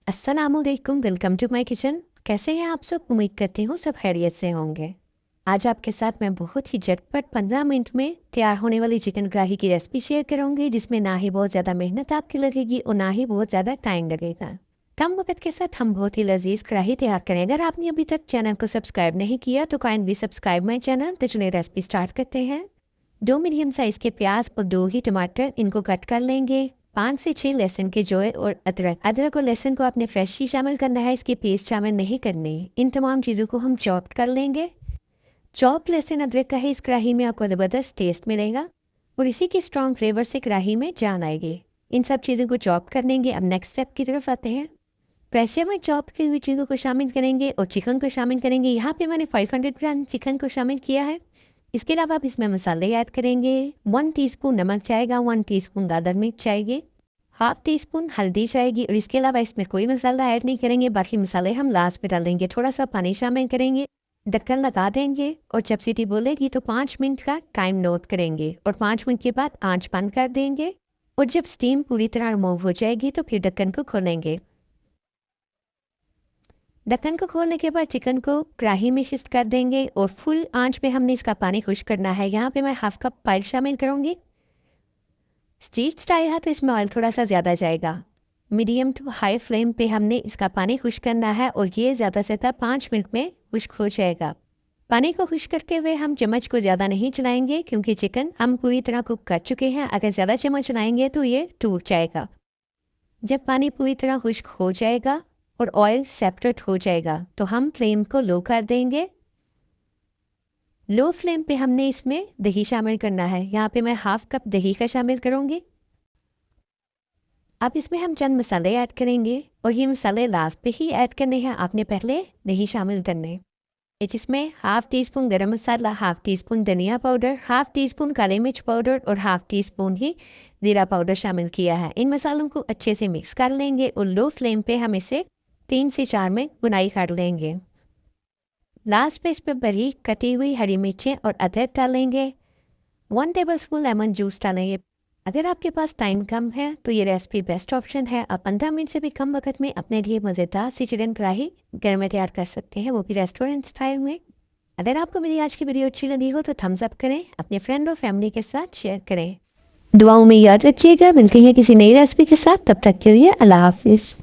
अस्सलामुअलैकुम, welcome to my kitchen. कैसे हैं आप सब? उम्मीद करती हूँ सब खैरियत से होंगे। आज आपके साथ मैं बहुत ही झटपट 15 मिनट में तैयार होने वाली चिकन कढ़ाई की रेसिपी शेयर करूँगी, जिसमें ना ही बहुत ज़्यादा मेहनत आपकी लगेगी और ना ही बहुत ज़्यादा टाइम लगेगा। कम वक्त के साथ हम बहुत ही लजीज कढ़ाई तैयार करें। अगर आपने अभी तक चैनल को सब्सक्राइब नहीं किया तो काइंडली सब्सक्राइब माई चैनल। तो चलिए रेसिपी स्टार्ट करते हैं। 2 मीडियम साइज़ के प्याज और 2 ही टमाटर, इनको कट कर लेंगे। 5 से 6 लहसुन के जोए और अदरक और लहसुन को आपने फ्रेश ही शामिल करना है, इसकी पेस्ट शामिल नहीं करनी। इन तमाम चीज़ों को हम चॉप कर लेंगे। चॉप लहसुन अदरक का है इस कढ़ाई में आपको ज़बरदस्त टेस्ट मिलेगा और इसी के स्ट्रॉन्ग फ्लेवर से कढ़ाई में जान आएगी। इन सब चीज़ों को चॉप कर लेंगे। अब नेक्स्ट स्टेप की तरफ आते हैं। प्रेशर में चॉप की हुई चीज़ों को शामिल करेंगे और चिकन को शामिल करेंगे। यहाँ पे मैंने 500 ग्राम चिकन को शामिल किया है। इसके अलावा आप इसमें मसाले ऐड करेंगे। 1 टीस्पून नमक जाएगा, 1 टीस्पून गादर मिर्च जाएगी, हाफ टी स्पून हल्दी जाएगी और इसके अलावा इसमें कोई मसाला ऐड नहीं करेंगे। बाकी मसाले हम लास्ट में डाल देंगे। थोड़ा सा पानी शामिल करेंगे, ढक्कन लगा देंगे और जब सीटी बोलेगी तो 5 मिनट का टाइम नोट करेंगे और 5 मिनट के बाद आंच बंद कर देंगे। और जब स्टीम पूरी तरह रिमूव हो जाएगी तो फिर ढक्कन को खोलेंगे। ढक्कन को खोलने के बाद चिकन को कढ़ाई में शिफ्ट कर देंगे और फुल आंच पे हमने इसका पानी खुश्क करना है। यहाँ पे मैं हाफ कप ऑयल शामिल करूँगी। स्टीच स्टाइल है तो इसमें ऑयल थोड़ा सा ज़्यादा जाएगा। मीडियम टू हाई फ्लेम पे हमने इसका पानी खुश्क करना है और ये ज़्यादा से ज़्यादा 5 मिनट में खुश्क हो जाएगा। पानी को खुश्क करते हुए हम चम्मच को ज़्यादा नहीं चलाएंगे क्योंकि चिकन हम पूरी तरह कुक कर चुके हैं। अगर ज़्यादा चम्मच चलाएंगे तो ये टूट जाएगा। जब पानी पूरी तरह खुश्क हो जाएगा और ऑयल सेपरेट हो जाएगा तो हम फ्लेम को लो कर देंगे। लो फ्लेम पे हमने इसमें दही शामिल करना है। यहाँ पे मैं हाफ कप दही का शामिल करूँगी। अब इसमें हम चंद मसाले ऐड करेंगे और ये मसाले लास्ट पे ही ऐड करने हैं, आपने पहले नहीं शामिल करने। जिसमें हाफ टी स्पून गरम मसाला, हाफ टी स्पून धनिया पाउडर, हाफ टी स्पून काली मिर्च पाउडर और हाफ टी स्पून ही जीरा पाउडर शामिल किया है। इन मसालों को अच्छे से मिक्स कर लेंगे और लो फ्लेम पे हम इसे 3 से 4 मिनट भुनाई कर लेंगे। लास्ट पे इस पर बारीक कटी हुई हरी मिर्चें और अदरक डालेंगे। 1 टेबलस्पून लेमन जूस डालेंगे। अगर आपके पास टाइम कम है तो ये रेसिपी बेस्ट ऑप्शन है। आप 15 मिनट से भी कम वक्त में अपने लिए मज़ेदार सी चिकन कढ़ाई घर में तैयार कर सकते हैं, वो भी रेस्टोरेंट स्टाइल में। अगर आपको मेरी आज की वीडियो अच्छी लगी हो तो थम्स अप करें, अपने फ्रेंड और फैमिली के साथ शेयर करें। दुआओं में याद रखिएगा। मिलती है किसी नई रेसिपी के साथ, तब तक के लिए अल्लाह हाफिज़।